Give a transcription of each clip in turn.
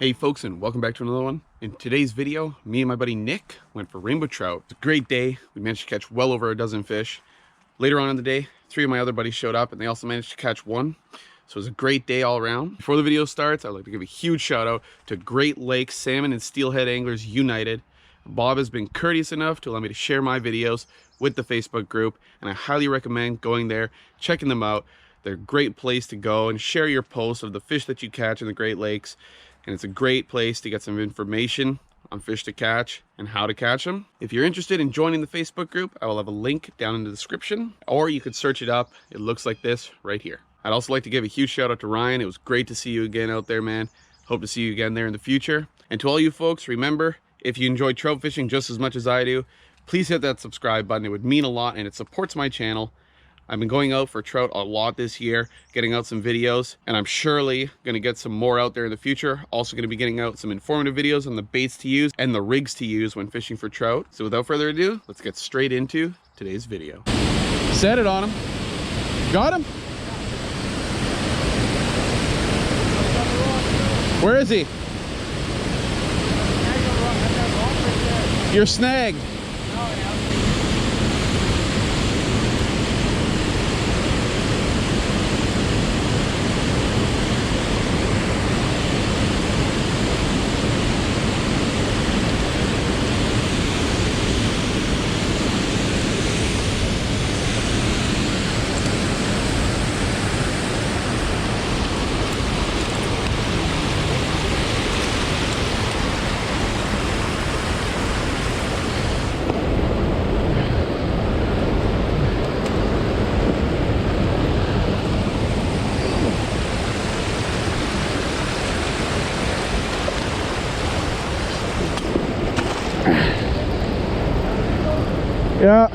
Hey folks, and welcome back to another one. In today's video, me and my buddy Nick went for rainbow trout. It's a great day. We managed to catch well over a dozen fish. Later on in the day, 3 of my other buddies showed up and they also managed to catch one. So it was a great day all around. Before the video starts, I'd like to give a huge shout out to Great Lakes Salmon and Steelhead Anglers United. Bob has been courteous enough to allow me to share my videos with the Facebook group, and I highly recommend going there, checking them out. They're a great place to go and share your posts of the fish that you catch in the Great Lakes. And it's a great place to get some information on fish to catch and how to catch them. If you're interested in joining the Facebook group, I will have a link down in the description, or you could search it up. It looks like this right here. I'd also like to give a huge shout out to Ryan. It was great to see you again out there, man. Hope to see you again there in the future. And to all you folks, remember, if you enjoy trout fishing just as much as I do, please hit that subscribe button. It would mean a lot and it supports my channel. I've been going out for trout a lot this year, getting out some videos, and I'm surely going to get some more out there in the future. Also going to be getting out some informative videos on the baits to use and the rigs to use when fishing for trout. So without further ado, let's get straight into today's video. Set it on him. Got him? Where is he? You're snagged. Yeah.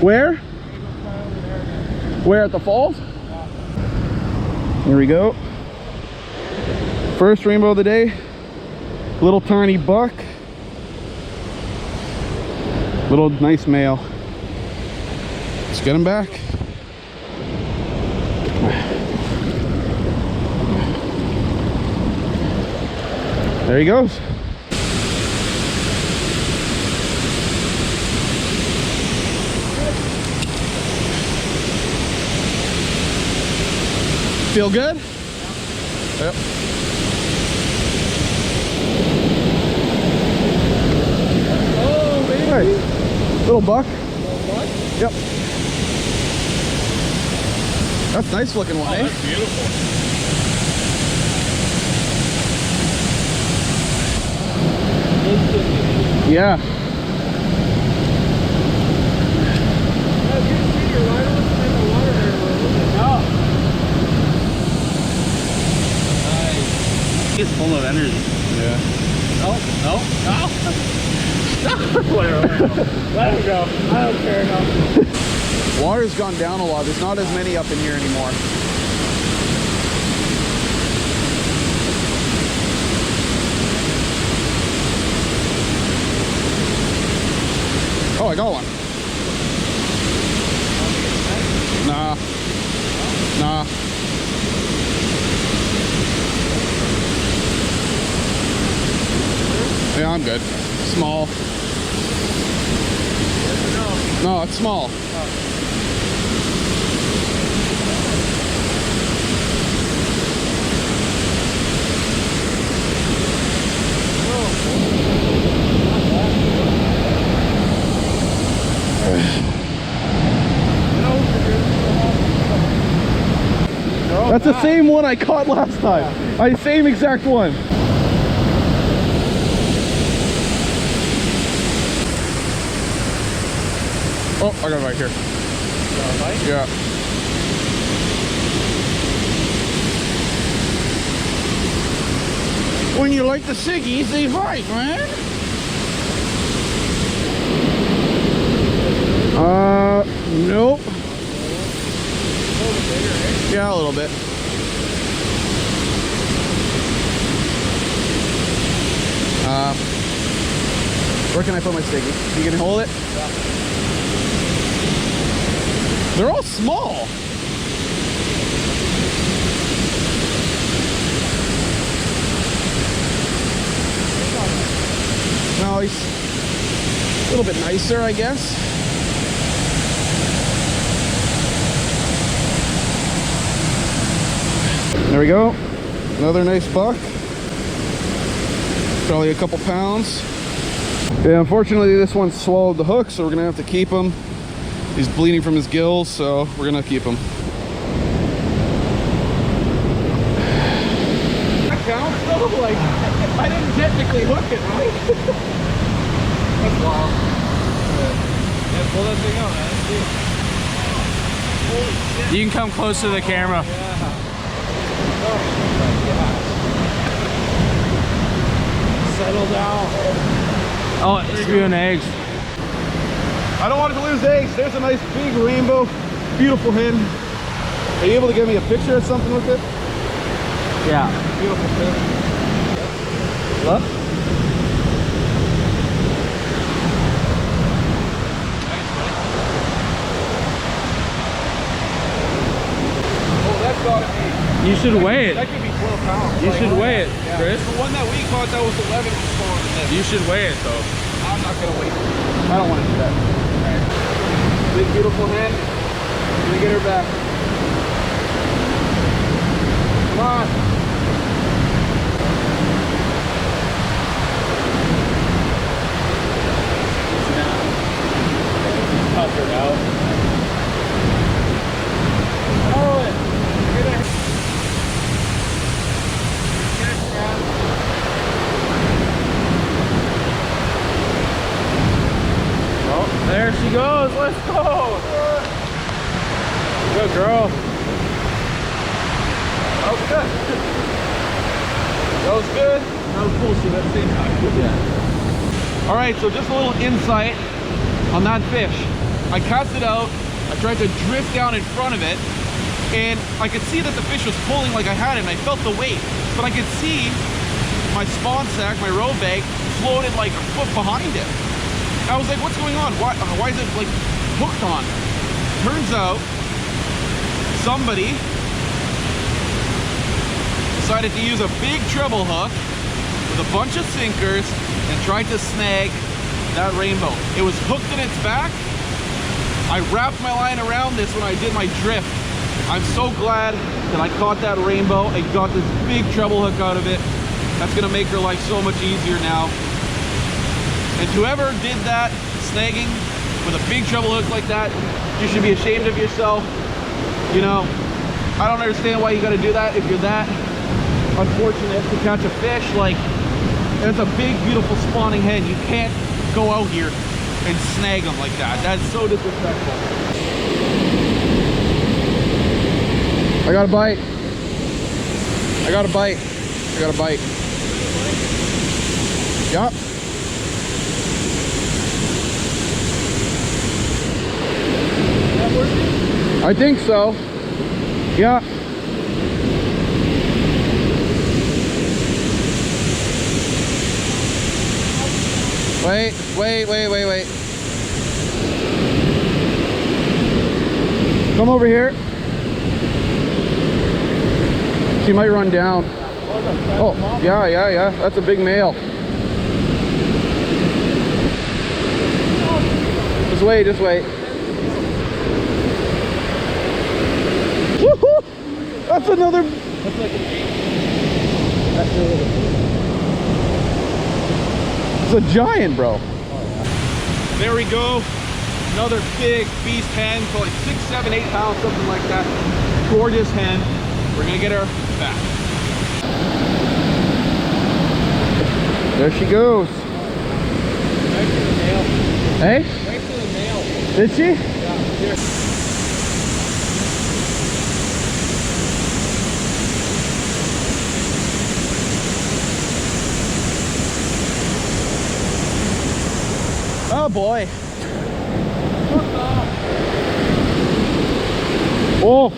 Where? Where, at the falls? Yeah. Here we go. First rainbow of the day. Little tiny buck. Little nice male. Let's get him back. There he goes. Feel good? Yep. Oh, baby. Nice. Little buck. Little buck? Yep. That's a nice looking one, eh? That's beautiful. Yeah. It's full of energy. Yeah. No. Let him go. I don't care enough. Water's gone down a lot. There's not as many up in here anymore. Oh, I got one. Nah. Yeah, I'm good. Small. No, it's small. That's the same one I caught last time. Same exact one. Oh, I got it right here. Yeah. When you like the ciggies, they fight, man. Nope. Yeah, a little bit. Where can I put my sticky? You can hold it? Yeah. They're all small. No, he's a little bit nicer, I guess. There we go. Another nice buck. Probably a couple pounds. Yeah, unfortunately this one swallowed the hook, so we're gonna have to keep him. He's bleeding from his gills, so we're gonna keep him. That counts though? Like, I didn't technically hook it, right? That's wild. Yeah, pull that thing out, man. Holy shit. You can come close to the camera. Yeah. Settle down. Oh, it's spewing eggs. I don't want it to lose eggs. There's a nice big rainbow, beautiful hen. Are you able to give me a picture or something with it? Yeah. Beautiful fish. Look. Oh, that's got to be. You should weigh it. That could be 12 pounds. You should weigh it, Chris. The one that we caught, that was 11 pounds. You should weigh it though. I'm not gonna wait. I don't want to do that. Right. Big beautiful hen. I'm gonna get her back. Come on. Tough her out. Oh, get her. Oh, there she goes. Let's go. Good girl. That was good. That was good. That was bullshit at the same time. Yeah. All right, so just a little insight on that fish. I cast it out. I tried to drift down in front of it, and I could see that the fish was pulling like I had it, and I felt the weight. But I could see my spawn sack, my row bag, floated like a foot behind it. I was like, what's going on? Why is it like hooked on? Turns out somebody decided to use a big treble hook with a bunch of sinkers and tried to snag that rainbow. It was hooked in its back. I wrapped my line around this when I did my drift. I'm so glad that I caught that rainbow and got this big treble hook out of it. That's gonna make her life so much easier now. And whoever did that, snagging with a big treble hook like that, you should be ashamed of yourself. You know, I don't understand why you gotta do that if you're that unfortunate to catch a fish. Like, it's a big, beautiful spawning hen. You can't go out here and snag them like that. That's so disrespectful. I got a bite. I got a bite. I got a bite. Yup. I think so. Yeah. Wait. Come over here. She might run down. Oh, yeah. That's a big male. Just wait. Woohoo! That's another. That's like an 8. It's a giant, bro. Oh, yeah. There we go. Another big beast hen, so like 6, 7, 8 pounds, something like that. Gorgeous hen. We're gonna get her back. There she goes. Right to the nail. Hey? Right to the nail. Did she? Yeah, here. Oh boy. Oh.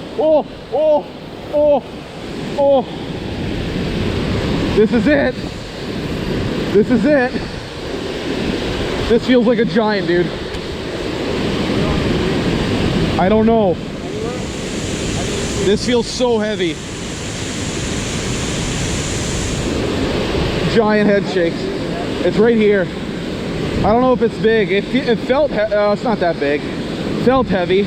This is it. This is it. This feels like a giant, dude. I don't know. This feels so heavy. Giant head shakes. It's right here. I don't know if it's big. It felt, it's not that big. Felt heavy.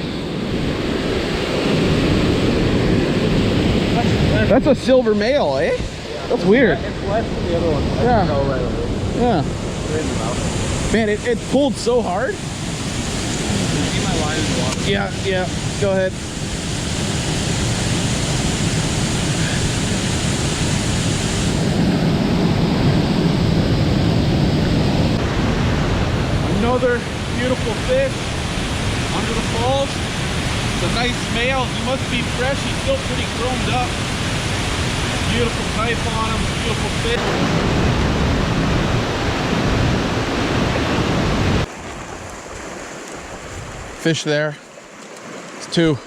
That's a silver male, eh? That's weird. It's less than the other one. Yeah. Yeah. Man, it pulled so hard. See my line in the water. Yeah. Go ahead. Another beautiful fish under the falls. It's a nice male. He must be fresh. He's still pretty chromed up. Beautiful knife on him. Beautiful fish. Fish there. It's two.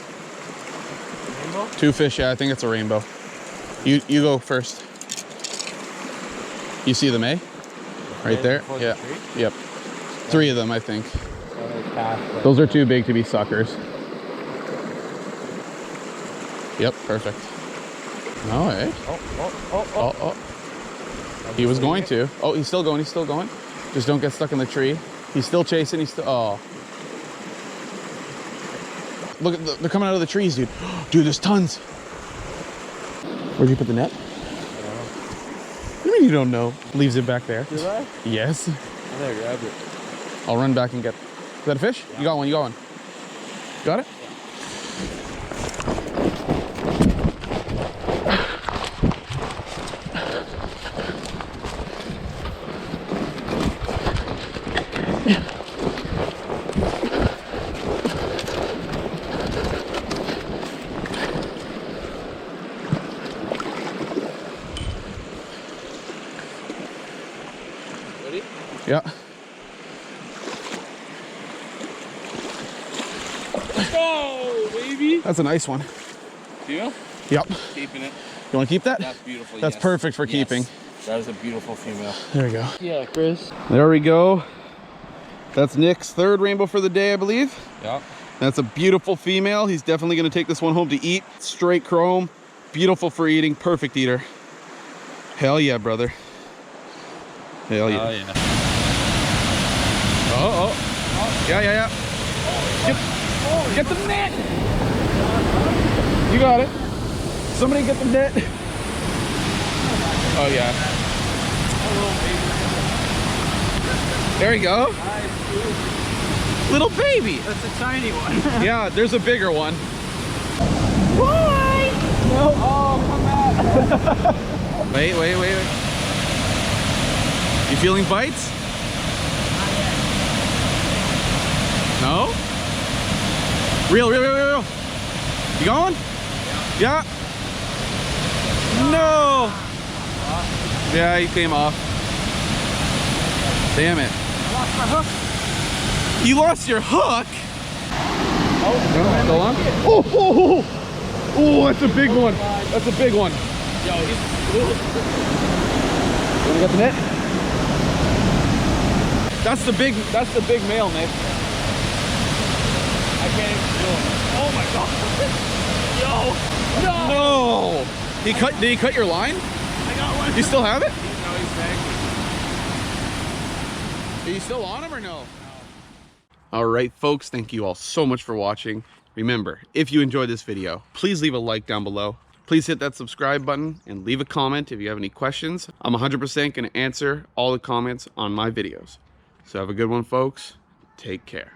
Rainbow? Two fish. Yeah, I think it's a rainbow. You go first. You see them, eh? Right there. Yeah. Yep. Three of them, I think. Those are too big to be suckers. Yep, perfect. No, eh? Oh. He was going to. Oh, he's still going. Just don't get stuck in the tree. He's still chasing. Oh. Look, they're coming out of the trees, dude. Dude, there's tons. Where'd you put the net? What do you mean you don't know? Leaves it back there. Did I? Yes. I never grabbed it. I'll run back and get. Is that a fish? Yeah. You got one. Got it? Ready? Yeah. Go, baby! That's a nice one. Female? Yep. Keeping it. You want to keep that? That's beautiful. That's perfect for keeping. That is a beautiful female. There we go. Yeah, Chris. There we go. That's Nick's third rainbow for the day, I believe. Yeah. That's a beautiful female. He's definitely going to take this one home to eat. Straight chrome. Beautiful for eating. Perfect eater. Hell yeah, brother. Hell yeah. Oh, yeah. Oh. Yeah. Get the net. You got it. Somebody get the net. Oh, yeah. There you go. Little baby. That's a tiny one. Yeah, there's a bigger one. Why? No. Oh, come back. Wait. You feeling bites? No? Real. You going? Yeah. No. Yeah, he came off. Damn it. I lost my hook. You lost your hook? Oh, still on? Oh, that's a big one. That's a big one. Yo, he's Wanna get the net? That's the big male, Nick. I can't even feel him. Oh my god. Yo. No. No. Did he cut your line? I got one. You still have it? No, he's back. Are you still on him or no? All right, folks, thank you all so much for watching. Remember, if you enjoyed this video, please leave a like down below. Please hit that subscribe button and leave a comment if you have any questions. I'm 100% going to answer all the comments on my videos. So have a good one, folks. Take care.